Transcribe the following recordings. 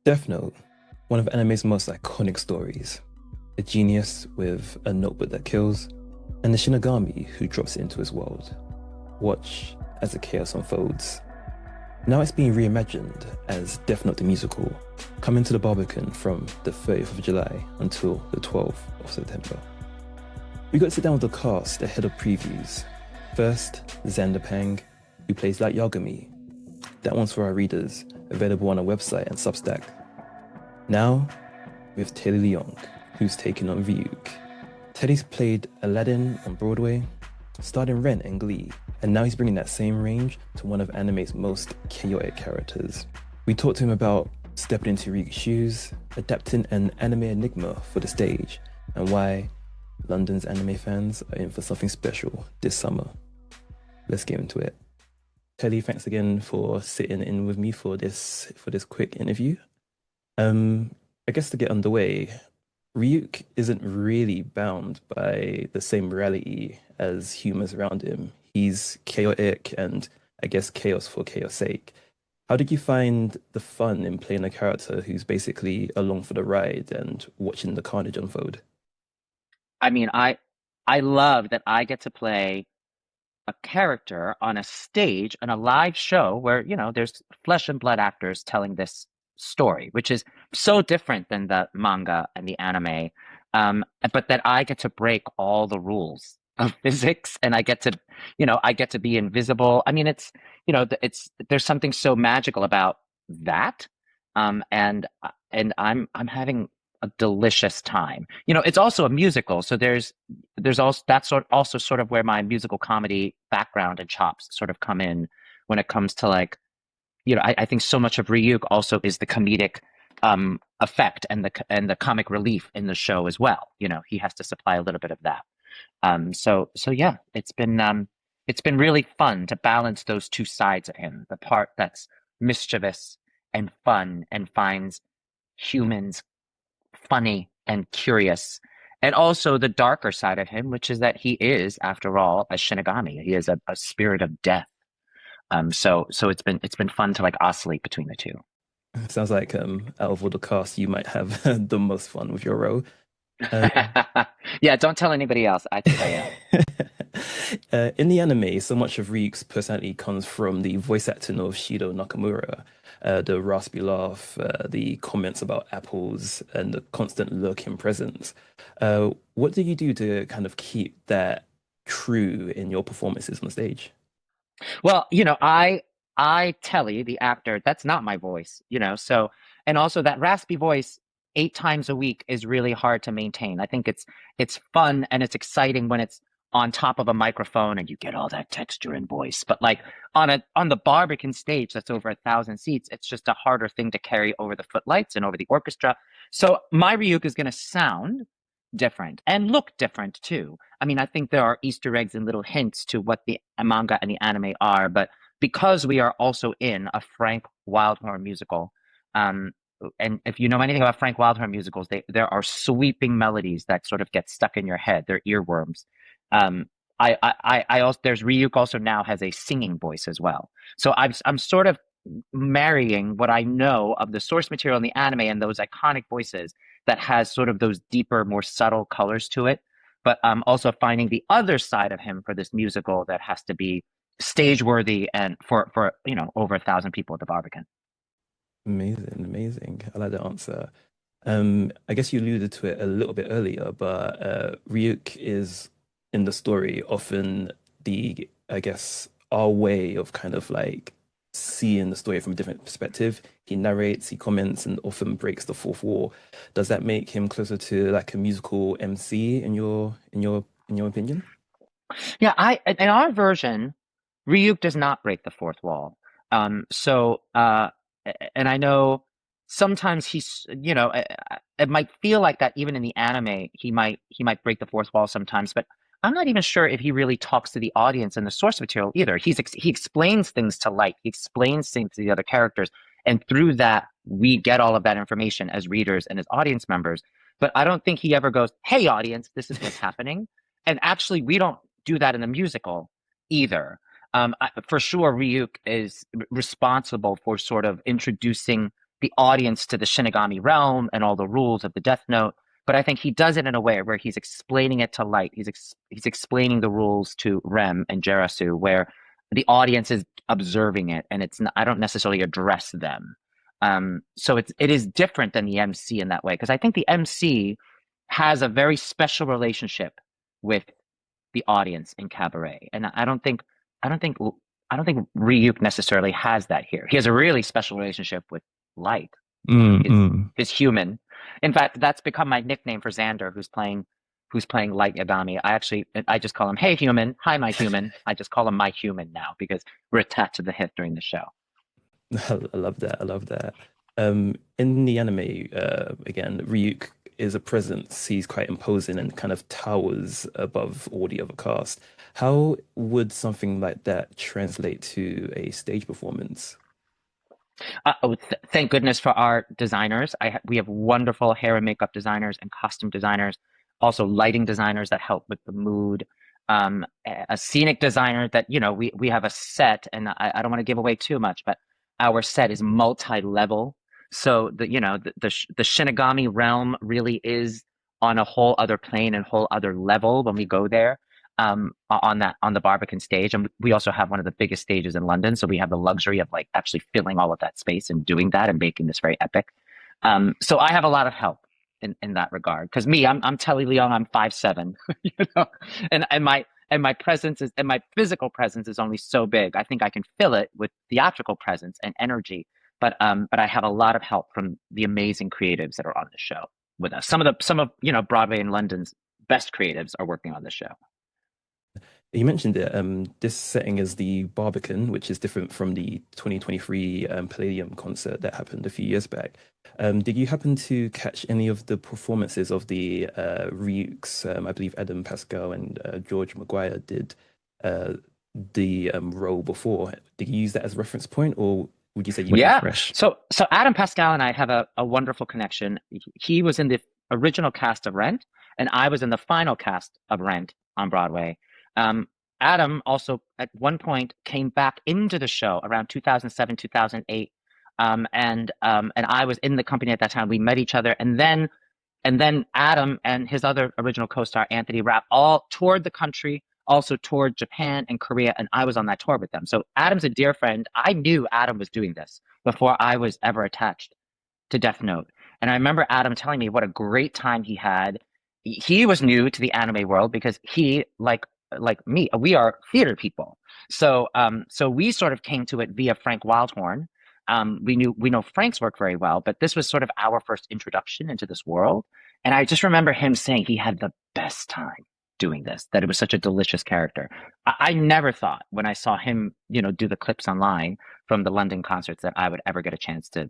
Death Note, one of anime's most iconic stories. A genius with a notebook that kills, and the Shinigami who drops it into his world. Watch as the chaos unfolds. Now it's being reimagined as Death Note the musical, coming to the Barbican from the 30th of July until the 12th of September. We got to sit down with the cast ahead of previews. First, Xander Pang, who plays Light Yagami. That one's for our readers, available on our website and Substack. Now, with Telly Leung, who's taken on Ryuk. Teddy's played Aladdin on Broadway, starred in Rent and Glee, and now he's bringing that same range to one of anime's most chaotic characters. We talked to him about stepping into Ryuk's shoes, adapting an anime enigma for the stage, and why London's anime fans are in for something special this summer. Let's get into it. Telly, thanks again for sitting in with me for this quick interview. I guess to get underway, Ryuk isn't really bound by the same morality as humans around him. He's chaotic and I guess chaos for chaos sake. How did you find the fun in playing a character who's basically along for the ride and watching the carnage unfold? I mean, I love that I get to play a character on a stage on a live show where, there's flesh and blood actors telling this story, which is so different than the manga and the anime. But that I get to break all the rules of physics and I get to be invisible. I mean, there's something so magical about that. And I'm having a delicious time. It's also a musical, so there's also also sort of where my musical comedy background and chops sort of come in when it comes to I think so much of Ryuk also is the comedic effect and the comic relief in the show as well. He has to supply a little bit of that. So yeah, it's been really fun to balance those two sides of him, the part that's mischievous and fun and finds humans funny and curious, and also the darker side of him, which is that he is, after all, a Shinigami. He is a spirit of death. So it's been fun to oscillate between the two. Sounds like out of all the cast, you might have the most fun with your role. Um, Yeah, don't tell anybody else. I think I am. in the anime, so much of Ryuk's personality comes from the voice acting of Shido Nakamura, the raspy laugh, the comments about apples, and the constant look and presence. What do you do to kind of keep that true in your performances on stage? Well, I Telly, the actor, that's not my voice, so and also that raspy voice 8 times a week is really hard to maintain. I think it's fun and it's exciting when it's on top of a microphone and you get all that texture and voice. But on the Barbican stage that's over 1,000 seats, it's just a harder thing to carry over the footlights and over the orchestra. So my Ryuk is gonna sound different and look different too. I mean, I think there are Easter eggs and little hints to what the manga and the anime are, but because we are also in a Frank Wildhorn musical, um, and if you know anything about Frank Wildhorn musicals, there are sweeping melodies that sort of get stuck in your head. They're earworms. Um, I also there's Ryuk also now has a singing voice as well. So I'm sort of marrying what I know of the source material in the anime and those iconic voices that has sort of those deeper, more subtle colors to it. But also finding the other side of him for this musical that has to be stage worthy and for over 1,000 people at the Barbican. Amazing, amazing. I like the answer. I guess you alluded to it a little bit earlier, but Ryuk is in the story often I guess, our way of kind of like seeing the story from a different perspective. He narrates, he comments, and often breaks the fourth wall. Does that make him closer to like a musical MC in your opinion? Yeah, I in our version, Ryuk does not break the fourth wall. And I know sometimes it might feel like that even in the anime, he might break the fourth wall sometimes, but I'm not even sure if he really talks to the audience in the source material either. He explains things to Light, he explains things to the other characters, and through that we get all of that information as readers and as audience members. But I don't think he ever goes, "Hey, audience, this is what's happening." And actually, we don't do that in the musical either. For sure, Ryuk is responsible for sort of introducing the audience to the Shinigami realm and all the rules of the Death Note. But I think he does it in a way where he's explaining it to Light. He's explaining the rules to Rem and Jerasu, where the audience is observing it, and it's not, I don't necessarily address them. So it is different than the MC in that way, because I think the MC has a very special relationship with the audience in Cabaret, and I don't think I don't think Ryuk necessarily has that here. He has a really special relationship with Light, Mm, his mm. his human. In fact, that's become my nickname for Xander, who's playing Light Yagami. I just call him Hey Human, Hi My Human. I just call him My Human now because we're attached to the hip during the show. I love that. I love that. In the anime, again, Ryuk is a presence. He's quite imposing and kind of towers above all the other cast. How would something like that translate to a stage performance? Thank goodness for our designers. We have wonderful hair and makeup designers and costume designers, also lighting designers that help with the mood. A scenic designer that, we have a set, and I don't want to give away too much, but our set is multi-level. So the Shinigami realm really is on a whole other plane and whole other level when we go there. On the Barbican stage, and we also have one of the biggest stages in London, so we have the luxury of like actually filling all of that space and doing that and making this very epic. So I have a lot of help in that regard because I'm Telly Leung, I'm 5'7", and my presence is and my physical presence is only so big. I think I can fill it with theatrical presence and energy, but I have a lot of help from the amazing creatives that are on the show with us. Some of Broadway and London's best creatives are working on the show. You mentioned it. This setting is the Barbican, which is different from the 2023 Palladium concert that happened a few years back. Did you happen to catch any of the performances of the Ryuks? I believe Adam Pascal and George Maguire did uh, the role before. Did you use that as a reference point, or would you say you were Yeah. fresh? So Adam Pascal and I have a wonderful connection. He was in the original cast of Rent, and I was in the final cast of Rent on Broadway. Um, Adam also at one point came back into the show around 2007, 2008. And I was in the company at that time. We met each other, and then Adam and his other original co-star, Anthony Rapp, all toured the country, also toured Japan and Korea, and I was on that tour with them. So Adam's a dear friend. I knew Adam was doing this before I was ever attached to Death Note. And I remember Adam telling me what a great time he had. He was new to the anime world because he, like me, we are theater people. So we sort of came to it via Frank Wildhorn. We know Frank's work very well, but this was sort of our first introduction into this world. And I just remember him saying he had the best time doing this, that it was such a delicious character. I never thought when I saw him, do the clips online from the London concerts that I would ever get a chance to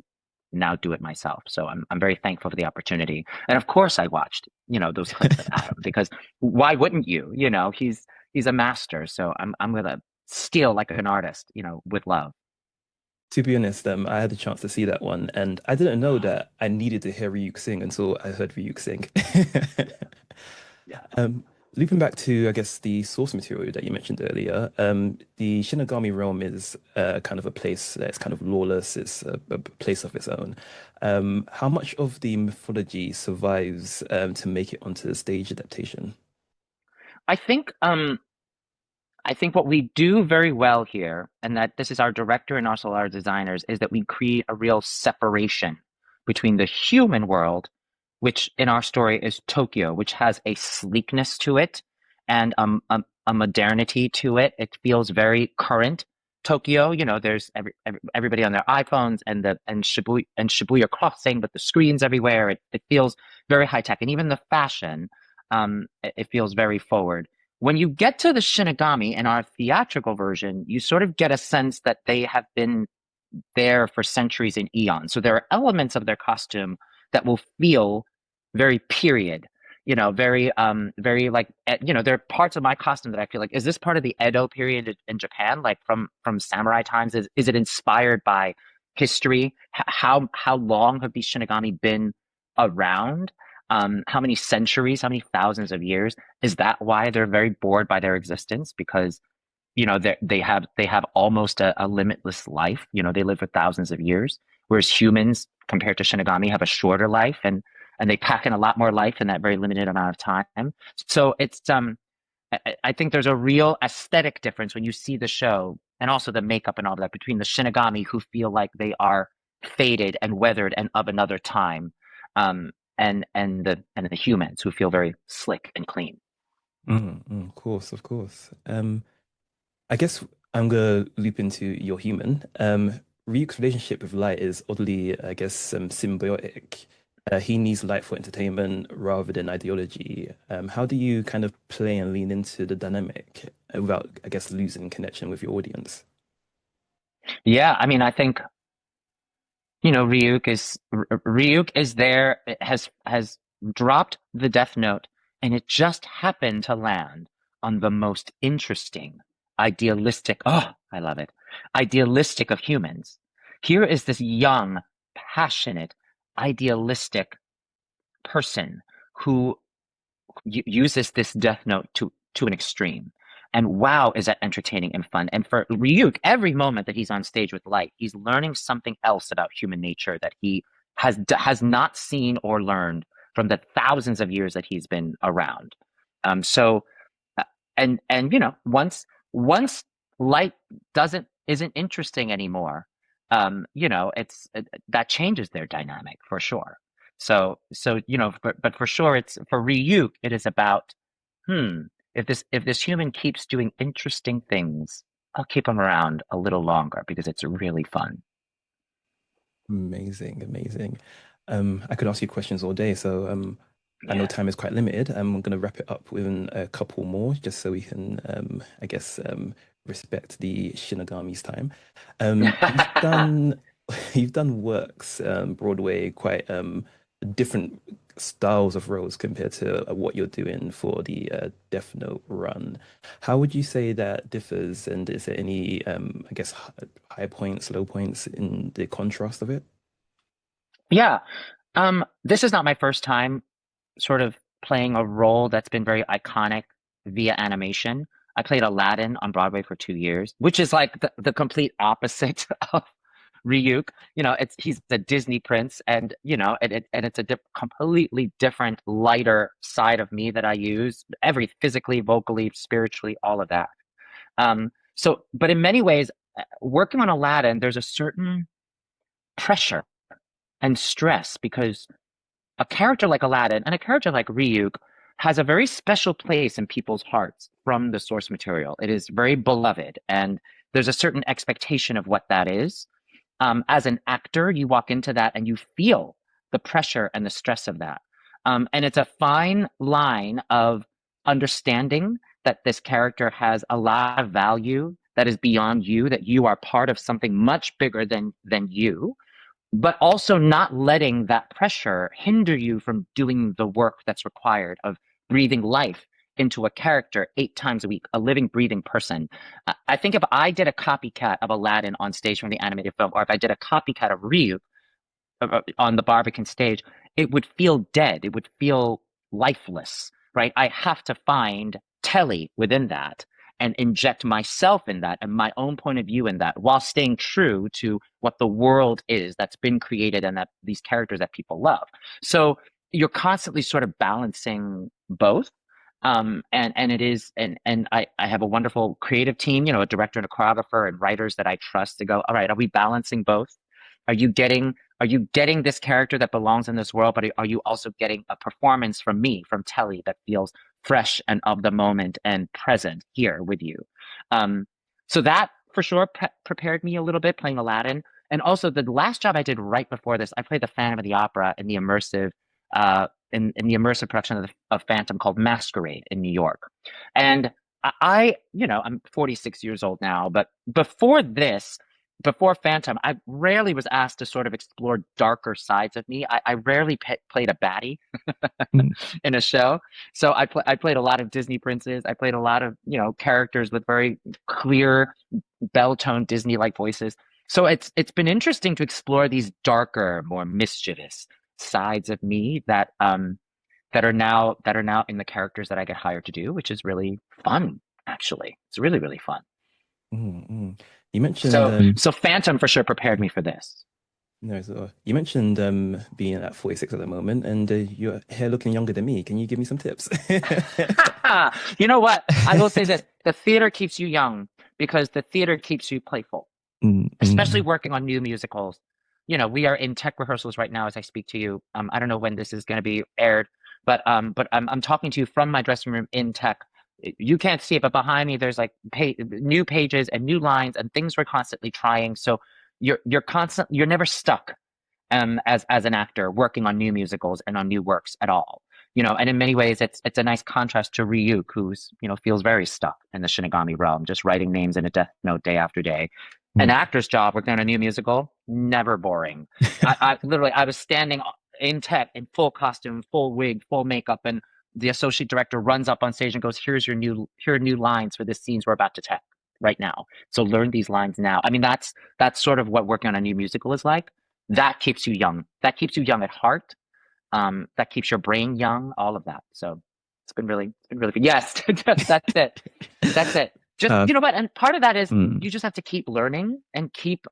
now do it myself. So I'm very thankful for the opportunity. And of course I watched, those clips of Adam because why wouldn't you? He's a master. So I'm gonna steal like an artist, with love. To be honest, I had the chance to see that one, and I didn't know that I needed to hear Ryuk sing until I heard Ryuk sing. Yeah. Um, Looping back to, I guess, the source material that you mentioned earlier, the Shinigami realm is kind of a place that's kind of lawless. It's a place of its own. How much of the mythology survives to make it onto the stage adaptation? I think I think what we do very well here, and that this is our director and also our designers, is that we create a real separation between the human world, which in our story is Tokyo, which has a sleekness to it and a modernity to it. It feels very current. Tokyo, there's everybody on their iPhones and Shibuya Crossing with the screens everywhere. It feels very high tech, and even the fashion, it feels very forward. When you get to the Shinigami in our theatrical version, you sort of get a sense that they have been there for centuries and eons. So there are elements of their costume that will feel very period, very like, there are parts of my costume that I feel like, is this part of the Edo period in Japan, like from samurai times? Is it inspired by history? How long have these Shinigami been around? How many centuries, how many thousands of years? Is that why they're very bored by their existence? Because they have almost a limitless life. They live for thousands of years, whereas humans compared to Shinigami, have a shorter life, and they pack in a lot more life in that very limited amount of time. So it's I think there's a real aesthetic difference when you see the show and also the makeup and all that between the Shinigami who feel like they are faded and weathered and of another time, and the humans who feel very slick and clean. Of course, of course. I guess I'm gonna loop into your human. Ryuk's relationship with light is oddly, I guess, symbiotic. He needs light for entertainment rather than ideology. How do you kind of play and lean into the dynamic without, I guess, losing connection with your audience? Yeah, I mean, I think Ryuk is there, has dropped the Death Note, and it just happened to land on the most interesting, idealistic. Oh, I love it. Idealistic of humans. Here is this young, passionate, idealistic person who uses this Death Note to an extreme. And wow, is that entertaining and fun. And for Ryuk, every moment that he's on stage with light, he's learning something else about human nature that he has not seen or learned from the thousands of years that he's been around. So and once light doesn't isn't interesting anymore, it's that changes their dynamic for sure. But for sure, it's for Ryuk, it is about, hmm, if this human keeps doing interesting things, I'll keep him around a little longer because it's really fun. Amazing, amazing. I could ask you questions all day, so I know Yeah. time is quite limited. I'm going to wrap it up with a couple more, just so we can, I guess, respect the Shinigami's time. You've done you've done works, Broadway, quite different styles of roles compared to what you're doing for the Death Note run. How would you say that differs, and is there any, I guess, high points, low points in the contrast of it? Yeah. This is not my first time sort of playing a role that's been very iconic via animation. I played Aladdin on Broadway for 2 years, which is like the complete opposite of Ryuk. He's the Disney prince, and it's a completely different, lighter side of me that I use every physically, vocally, spiritually, all of that. But in many ways, working on Aladdin, there's a certain pressure and stress because a character like Aladdin and a character like Ryuk has a very special place in people's hearts from the source material. It is very beloved, and there's a certain expectation of what that is. As an actor, you walk into that and you feel the pressure and the stress of that. And it's a fine line of understanding that this character has a lot of value that is beyond you, that you are part of something much bigger than you, but also not letting that pressure hinder you from doing the work that's required of breathing life into a character 8 times a week, a living, breathing person. I think if I did a copycat of Aladdin on stage from the animated film, or if I did a copycat of Ryuk on the Barbican stage, it would feel dead. It would feel lifeless, right? I have to find Telly within that and inject myself in that and my own point of view in that while staying true to what the world is that's been created and that these characters that people love. So you're constantly sort of balancing both. And it is and I have a wonderful creative team, a director and a choreographer and writers that I trust to go, all right, are we balancing both? Are you getting are you getting this character that belongs in this world, but are you also getting a performance from me, from Telly, that feels fresh and of the moment and present here with you? Um, so that for sure prepared me a little bit playing Aladdin. And also the last job I did right before this, I played the Phantom of the Opera in the immersive production of Phantom called Masquerade in New York. And I'm 46 years old now, but before Phantom, I rarely was asked to sort of explore darker sides of me. I rarely played a baddie Mm. in a show. So I played a lot of Disney princes. I played a lot of, characters with very clear bell-toned Disney-like voices. So it's been interesting to explore these darker, more mischievous sides of me that are now in the characters that I get hired to do, which is really fun, actually. It's really, really fun. Mm. You mentioned So Phantom for sure prepared me for this. No, so you mentioned being at 46 at the moment, and your hair looking younger than me. Can you give me some tips? You know what? I will say this: the theater keeps you young because the theater keeps you playful, Mm, especially mm, working on new musicals. You know, we are in tech rehearsals right now as I speak to you. I don't know when this is going to be aired, but I'm talking to you from my dressing room in tech. You can't see it, but behind me there's like new pages and new lines and things we're constantly trying. So you're never stuck as an actor working on new musicals and on new works at all. You know, and in many ways, it's a nice contrast to Ryuk, who's feels very stuck in the Shinigami realm, just writing names in a death note day after day. An mm. actor's job working on a new musical, never boring. I literally I was standing in tech in full costume, full wig, full makeup, and the associate director runs up on stage and goes, here are new lines for the scenes we're about to tech right now. So learn these lines now. I mean, that's sort of what working on a new musical is like. That keeps you young. That keeps you young at heart. That keeps your brain young. All of that. So it's been really good. Yes, that's it. That's it. Just Uh, you know what? And part of that is mm, you just have to keep learning and keep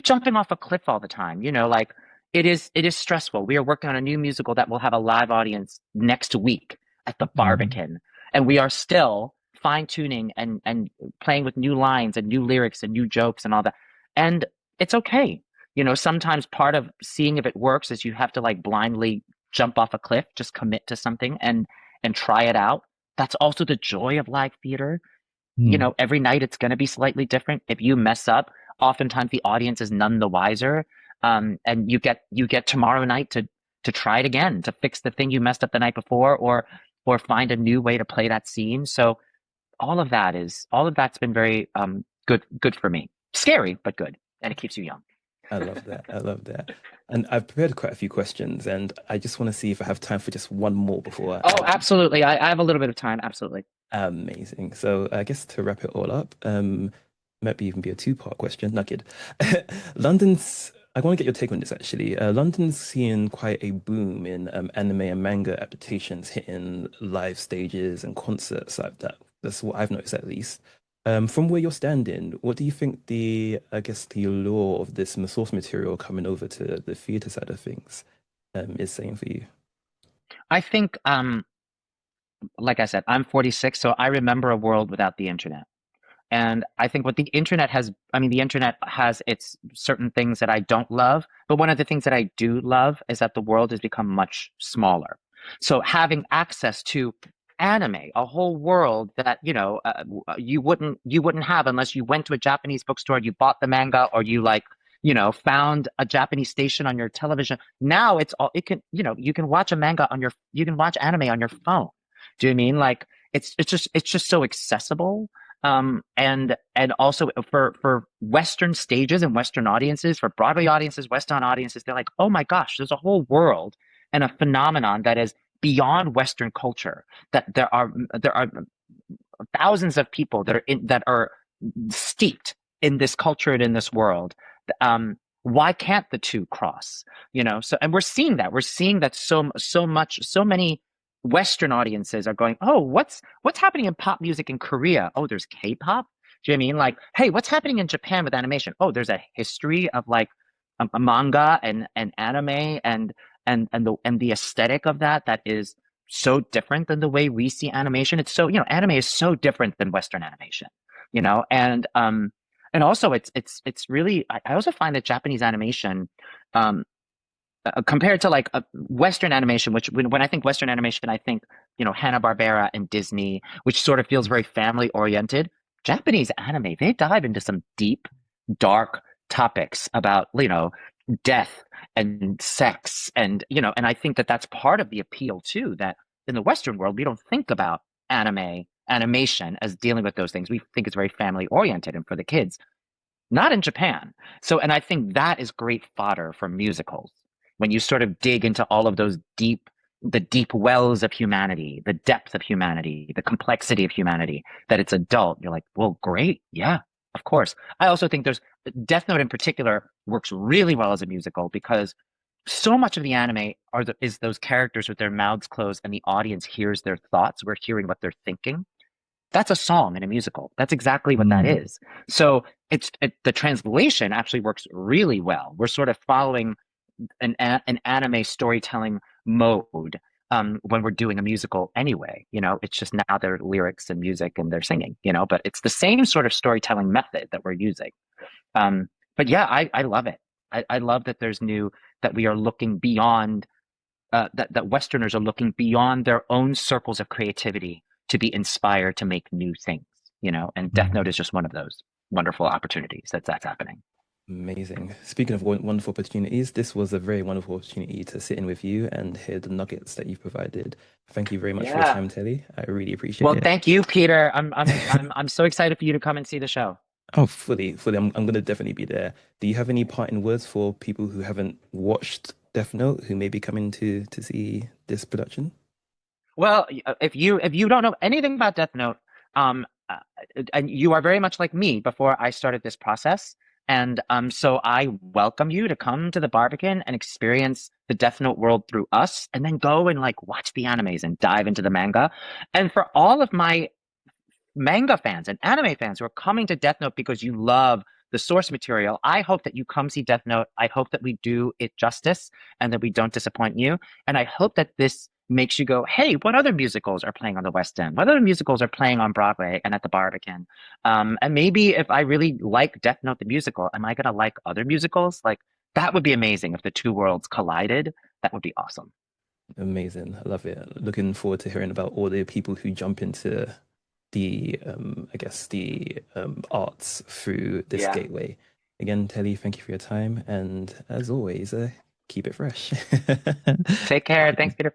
jumping off a cliff all the time. You know, like it is stressful. We are working on a new musical that will have a live audience next week at the mm, Barbican, and we are still fine tuning and playing with new lines and new lyrics and new jokes and all that. And it's okay. You know, sometimes part of seeing if it works is you have to like blindly jump off a cliff, just commit to something and try it out. That's also the joy of live theater. You mm. know, every night it's going to be slightly different. If you mess up, oftentimes the audience is none the wiser. And you get tomorrow night to try it again, to fix the thing you messed up the night before, or find a new way to play that scene. So all of that's been very good for me. Scary, but good, and it keeps you young. I love that. I love that. And I've prepared quite a few questions, and I just want to see if I have time for just one more before Oh, absolutely. I have a little bit of time. Absolutely. amazing. So I guess to wrap it all up, maybe even be a two-part question. No kid. London's. I want to get your take on this actually. London's seeing quite a boom in anime and manga adaptations hitting live stages and concerts like that. That's what I've noticed at least. From where you're standing, what do you think I guess, the allure of this source material coming over to the theater side of things, is saying for you? I think, like I said, I'm 46, so I remember a world without the internet. And I think what the internet has, I mean, the internet has its certain things that I don't love, but one of the things that I do love is that the world has become much smaller. So having access to anime, a whole world that, you wouldn't have unless you went to a Japanese bookstore, you bought the manga, or you like, found a Japanese station on your television. Now you can watch you can watch anime on your phone. Do you mean like it's just so accessible? And also for Western stages and Western audiences, for Broadway audiences, Western audiences, they're like, oh my gosh, there's a whole world and a phenomenon that is beyond Western culture. That there are thousands of people that are steeped in this culture and in this world. Why can't the two cross? So and we're seeing that. We're seeing that so many Western audiences are going, oh, what's happening in pop music in Korea? Oh, there's K-pop. Do you know what I mean like, hey, what's happening in Japan with animation? Oh, there's a history of like a manga and anime and the aesthetic of that is so different than the way we see animation. It's so, anime is so different than Western animation, and also it's really I also find that Japanese animation um compared to like a Western animation, which when I think Western animation, I think, Hanna-Barbera and Disney, which sort of feels very family oriented. Japanese anime, they dive into some deep, dark topics about, death and sex and I think that that's part of the appeal too, that in the Western world, we don't think about animation as dealing with those things. We think it's very family oriented and for the kids, not in Japan. So, and I think that is great fodder for musicals when you sort of dig into all of the deep wells of humanity, the depth of humanity, the complexity of humanity, that it's adult. You're like, well, great. Yeah, of course. I also think Death Note in particular works really well as a musical because so much of the anime is those characters with their mouths closed and the audience hears their thoughts. We're hearing what they're thinking. That's a song in a musical. That's exactly what that Mm, is. So the translation actually works really well. We're sort of following an anime storytelling mode when we're doing a musical anyway. It's just now they're lyrics and music and they're singing, but it's the same sort of storytelling method that we're using. But yeah, I love it. I love that that we are looking beyond, that Westerners are looking beyond their own circles of creativity to be inspired to make new things, and Death Note mm. is just one of those wonderful opportunities that's happening. Amazing. Speaking of wonderful opportunities, this was a very wonderful opportunity to sit in with you and hear the nuggets that you've provided. Thank you very much for your Yeah. time, Telly. I really appreciate Well, it. thank you, Peter. I'm so excited for you to come and see the show. Oh, fully. I'm going to definitely be there. Do you have any parting words for people who haven't watched Death Note, who may be coming to see this production? Well, if you don't know anything about Death Note, and you are very much like me before I started this process, and so I welcome you to come to the Barbican and experience the Death Note world through us, and then go and like watch the animes and dive into the manga. And for all of my manga fans and anime fans who are coming to Death Note because you love the source material, I hope that you come see Death Note. I hope that we do it justice and that we don't disappoint you. And I hope that this makes you go, hey, what other musicals are playing on the West End? What other musicals are playing on Broadway and at the Barbican? And maybe if I really like Death Note the musical, am I going to like other musicals? Like, that would be amazing if the two worlds collided. That would be awesome. Amazing. I love it. Looking forward to hearing about all the people who jump into the I guess the arts through this Yeah. gateway. Again, Telly, thank you for your time, and as always, keep it fresh. Take care. Thanks, Peter.